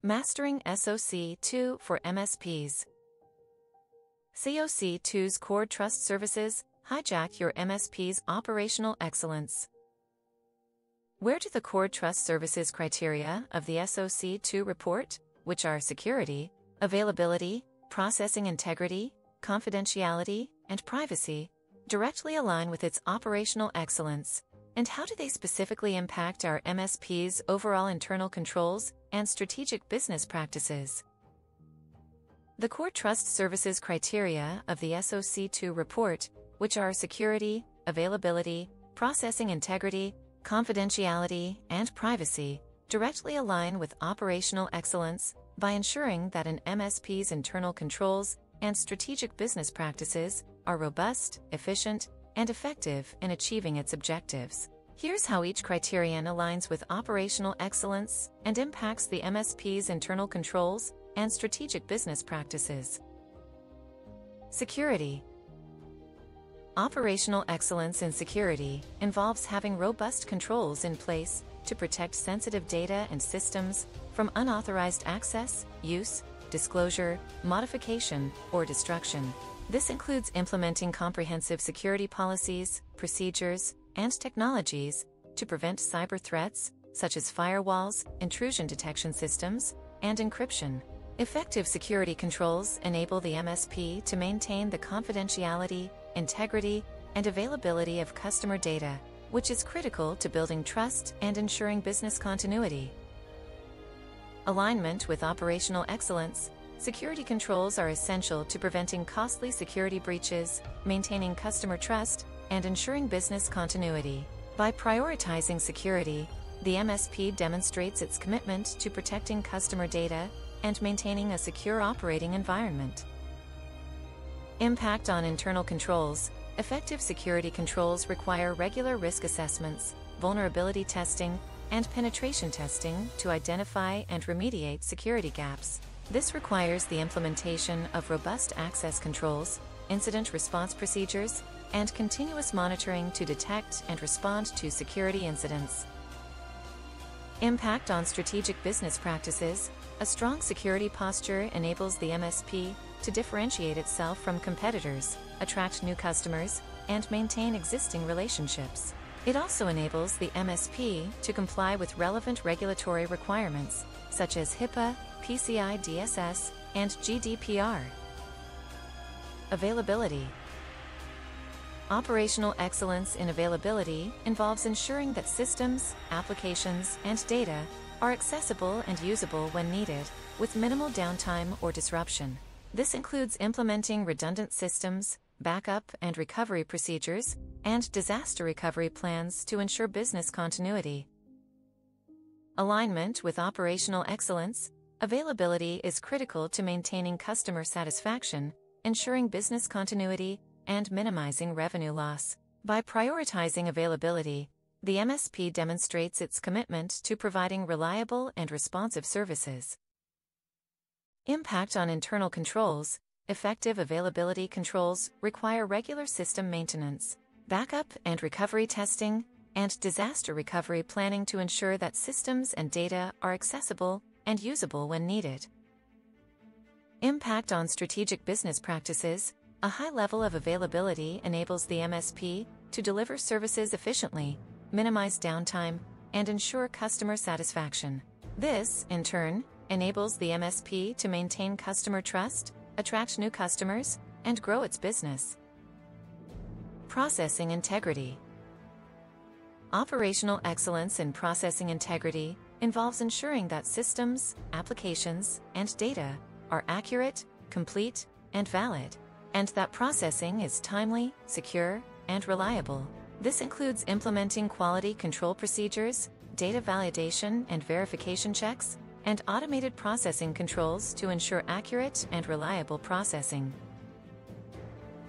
Mastering SOC 2 for MSPs. SOC 2's core trust services hijack your MSP's operational excellence. Where do the core trust services criteria of the SOC 2 report, which are security, availability, processing integrity, confidentiality, and privacy, directly align with its operational excellence? And how do they specifically impact our MSP's overall internal controls and strategic business practices? The core trust services criteria of the SOC 2 report, which are security, availability, processing integrity, confidentiality, and privacy, directly align with operational excellence by ensuring that an MSP's internal controls and strategic business practices are robust, efficient, and effective in achieving its objectives. Here's how each criterion aligns with operational excellence and impacts the MSP's internal controls and strategic business practices. Security. Operational excellence in security involves having robust controls in place to protect sensitive data and systems from unauthorized access, use, disclosure, modification, or destruction. This includes implementing comprehensive security policies, procedures, and technologies to prevent cyber threats, such as firewalls, intrusion detection systems, and encryption. Effective security controls enable the MSP to maintain the confidentiality, integrity, and availability of customer data, which is critical to building trust and ensuring business continuity. Alignment with operational excellence. Security controls are essential to preventing costly security breaches, maintaining customer trust, and ensuring business continuity. By prioritizing security, the MSP demonstrates its commitment to protecting customer data and maintaining a secure operating environment. Impact on internal controls. Effective security controls require regular risk assessments, vulnerability testing, and penetration testing to identify and remediate security gaps. This requires the implementation of robust access controls, incident response procedures, and continuous monitoring to detect and respond to security incidents. Impact on strategic business practices. A strong security posture enables the MSP to differentiate itself from competitors, attract new customers, and maintain existing relationships. It also enables the MSP to comply with relevant regulatory requirements, such as HIPAA, PCI DSS, and GDPR. Availability. Operational excellence in availability involves ensuring that systems, applications, and data are accessible and usable when needed, with minimal downtime or disruption. This includes implementing redundant systems, backup and recovery procedures, and disaster recovery plans to ensure business continuity. Alignment with operational excellence. Availability is critical to maintaining customer satisfaction, ensuring business continuity, and minimizing revenue loss. By prioritizing availability, the MSP demonstrates its commitment to providing reliable and responsive services. Impact on internal controls. Effective availability controls require regular system maintenance, backup and recovery testing, and disaster recovery planning to ensure that systems and data are accessible and usable when needed. Impact on strategic business practices. A high level of availability enables the MSP to deliver services efficiently, minimize downtime, and ensure customer satisfaction. This, in turn, enables the MSP to maintain customer trust, attract new customers, and grow its business. Processing integrity. Operational excellence in processing integrity involves ensuring that systems, applications, and data are accurate, complete, and valid, and that processing is timely, secure, and reliable. This includes implementing quality control procedures, data validation and verification checks, and automated processing controls to ensure accurate and reliable processing.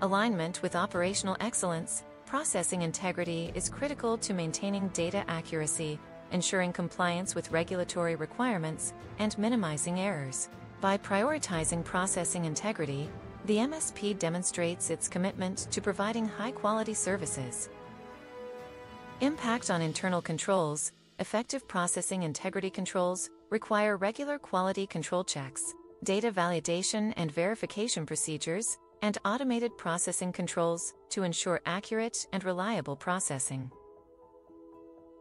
Alignment with operational excellence. Processing integrity is critical to maintaining data accuracy, ensuring compliance with regulatory requirements, and minimizing errors. By prioritizing processing integrity, the MSP demonstrates its commitment to providing high-quality services. Impact on internal controls. Effective processing integrity controls require regular quality control checks, data validation and verification procedures, and automated processing controls to ensure accurate and reliable processing.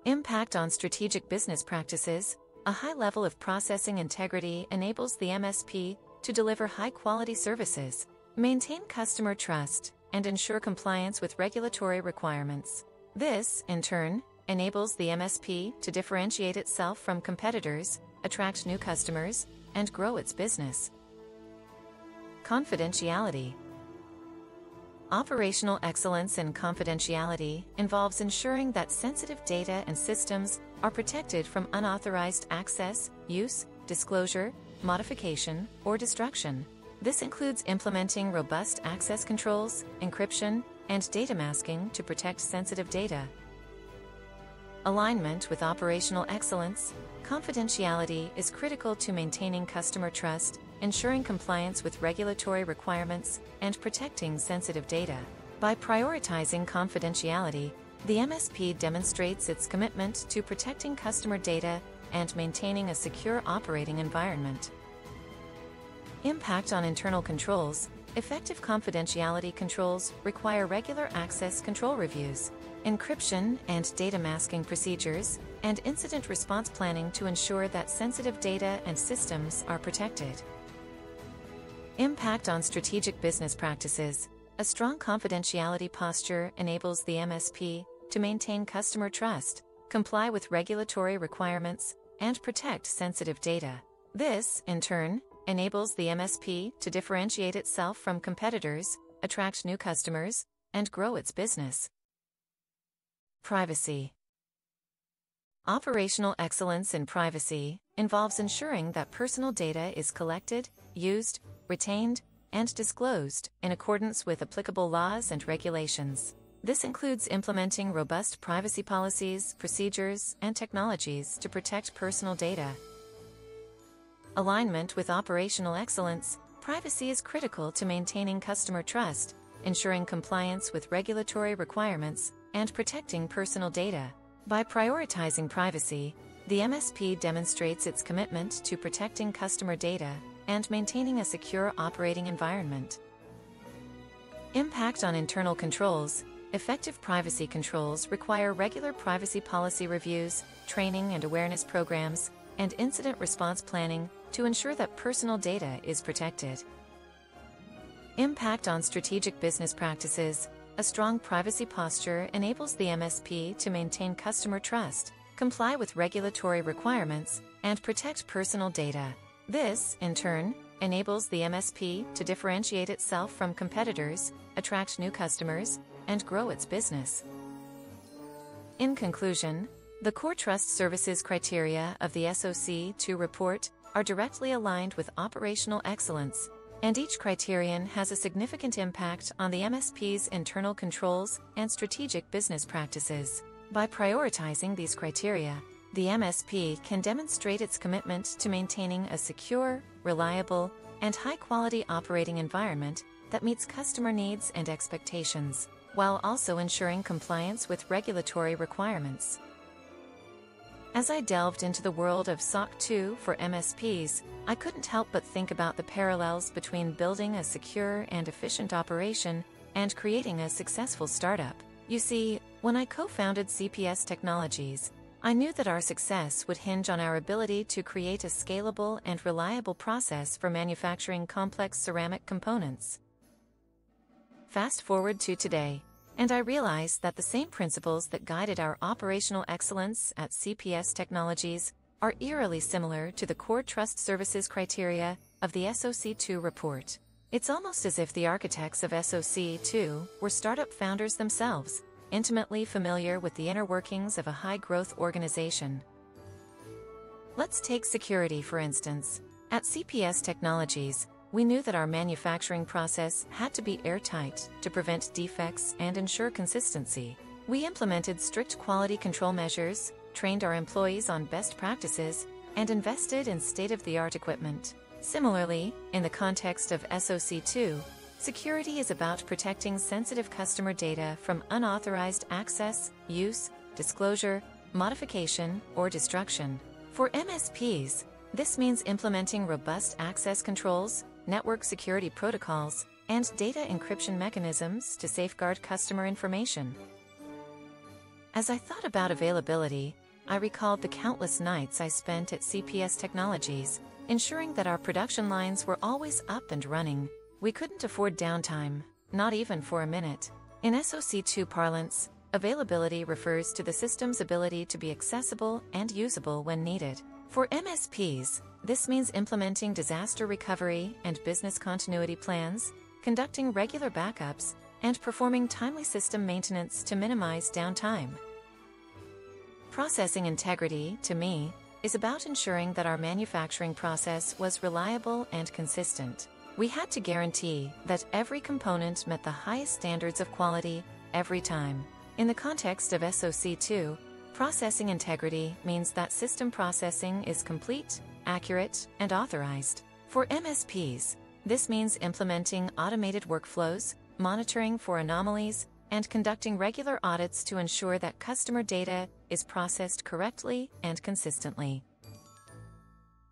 Impact on strategic business practices. A high level of processing integrity enables the MSP to deliver high-quality services, maintain customer trust, and ensure compliance with regulatory requirements. This, in turn, enables the MSP to differentiate itself from competitors, attract new customers, and grow its business. Confidentiality. Operational excellence and confidentiality involves ensuring that sensitive data and systems are protected from unauthorized access, use, disclosure, modification, or destruction. This includes implementing robust access controls, encryption, and data masking to protect sensitive data. Alignment with operational excellence. Confidentiality is critical to maintaining customer trust, ensuring compliance with regulatory requirements, and protecting sensitive data. By prioritizing confidentiality, the MSP demonstrates its commitment to protecting customer data and maintaining a secure operating environment. Impact on internal controls. Effective confidentiality controls require regular access control reviews, encryption and data masking procedures, and incident response planning to ensure that sensitive data and systems are protected. Impact on strategic business practices. A strong confidentiality posture enables the MSP to maintain customer trust, comply with regulatory requirements, and protect sensitive data. This, in turn, enables the MSP to differentiate itself from competitors, attract new customers, and grow its business. Privacy. Operational excellence in privacy involves ensuring that personal data is collected, used, retained, and disclosed in accordance with applicable laws and regulations. This includes implementing robust privacy policies, procedures, and technologies to protect personal data. Alignment with operational excellence. Privacy is critical to maintaining customer trust, ensuring compliance with regulatory requirements, and protecting personal data. By prioritizing privacy, the MSP demonstrates its commitment to protecting customer data and maintaining a secure operating environment. Impact on internal controls. Effective privacy controls require regular privacy policy reviews, training and awareness programs, and incident response planning to ensure that personal data is protected. Impact on strategic business practices. A strong privacy posture enables the MSP to maintain customer trust, comply with regulatory requirements, and protect personal data. This, in turn, enables the MSP to differentiate itself from competitors, attract new customers, and grow its business. In conclusion, the Core Trust Services criteria of the SOC 2 report are directly aligned with operational excellence, and each criterion has a significant impact on the MSP's internal controls and strategic business practices. By prioritizing these criteria, the MSP can demonstrate its commitment to maintaining a secure, reliable, and high-quality operating environment that meets customer needs and expectations, while also ensuring compliance with regulatory requirements. As I delved into the world of SOC 2 for MSPs, I couldn't help but think about the parallels between building a secure and efficient operation and creating a successful startup. You see, when I co-founded CPS Technologies, I knew that our success would hinge on our ability to create a scalable and reliable process for manufacturing complex ceramic components. Fast forward to today, and I realized that the same principles that guided our operational excellence at CPS Technologies are eerily similar to the Core Trust Services criteria of the SOC 2 report. It's almost as if the architects of SOC 2 were startup founders themselves, intimately familiar with the inner workings of a high-growth organization. Let's take security, for instance. At CPS Technologies, we knew that our manufacturing process had to be airtight to prevent defects and ensure consistency. We implemented strict quality control measures, trained our employees on best practices, and invested in state-of-the-art equipment. Similarly, in the context of SOC 2, security is about protecting sensitive customer data from unauthorized access, use, disclosure, modification, or destruction. For MSPs, This means implementing robust access controls, network security protocols, and data encryption mechanisms to safeguard customer information. As I thought about availability, I recalled the countless nights I spent at CPS Technologies, ensuring that our production lines were always up and running. We couldn't afford downtime, not even for a minute. In SOC2 parlance, availability refers to the system's ability to be accessible and usable when needed. For MSPs, this means implementing disaster recovery and business continuity plans, conducting regular backups, and performing timely system maintenance to minimize downtime. Processing integrity, to me, is about ensuring that our manufacturing process was reliable and consistent. We had to guarantee that every component met the highest standards of quality every time. In the context of SOC2, processing integrity means that system processing is complete, accurate, and authorized. For MSPs, this means implementing automated workflows, monitoring for anomalies, and conducting regular audits to ensure that customer data is processed correctly and consistently.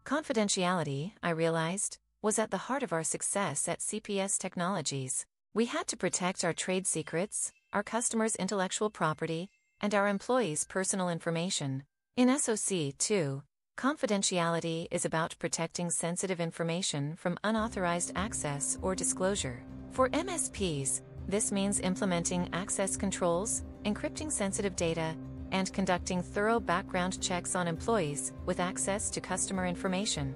Confidentiality, I realized, was at the heart of our success at CPS Technologies. We had to protect our trade secrets, our customers' intellectual property, and our employees' personal information. In SOC2, confidentiality is about protecting sensitive information from unauthorized access or disclosure. For MSPs, this means implementing access controls, encrypting sensitive data, and conducting thorough background checks on employees with access to customer information.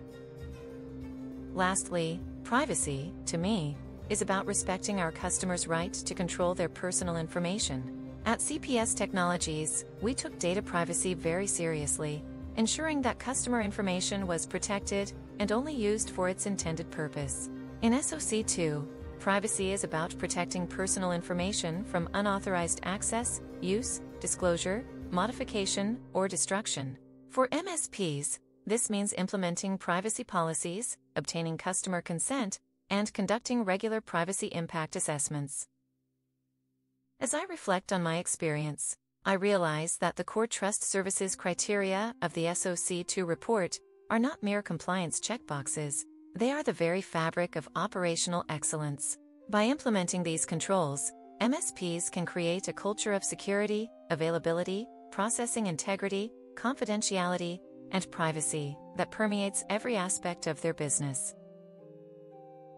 Lastly, privacy, to me, is about respecting our customers' right to control their personal information. At CPS Technologies, we took data privacy very seriously, ensuring that customer information was protected and only used for its intended purpose. In SOC2, privacy is about protecting personal information from unauthorized access, use, disclosure, modification, or destruction. For MSPs, this means implementing privacy policies, obtaining customer consent, and conducting regular privacy impact assessments. As I reflect on my experience, I realize that the core trust services criteria of the SOC2 report are not mere compliance checkboxes. They are the very fabric of operational excellence. By implementing these controls, MSPs can create a culture of security, availability, processing integrity, confidentiality, and privacy that permeates every aspect of their business.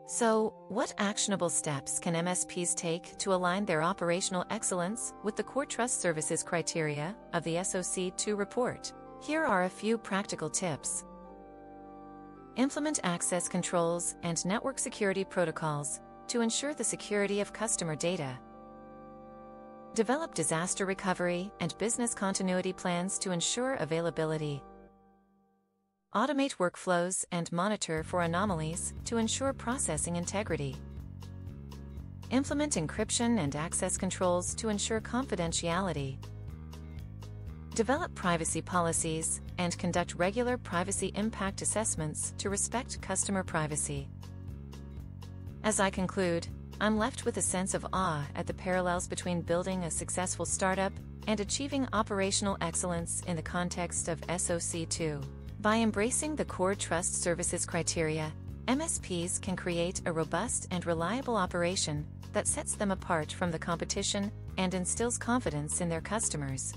So, what actionable steps can MSPs take to align their operational excellence with the core trust services criteria of the SOC2 report? Here are a few practical tips. Implement access controls and network security protocols to ensure the security of customer data. Develop disaster recovery and business continuity plans to ensure availability. Automate workflows and monitor for anomalies to ensure processing integrity. Implement encryption and access controls to ensure confidentiality. Develop privacy policies and conduct regular privacy impact assessments to respect customer privacy. As I conclude, I'm left with a sense of awe at the parallels between building a successful startup and achieving operational excellence in the context of SOC2. By embracing the core trust services criteria, MSPs can create a robust and reliable operation that sets them apart from the competition and instills confidence in their customers.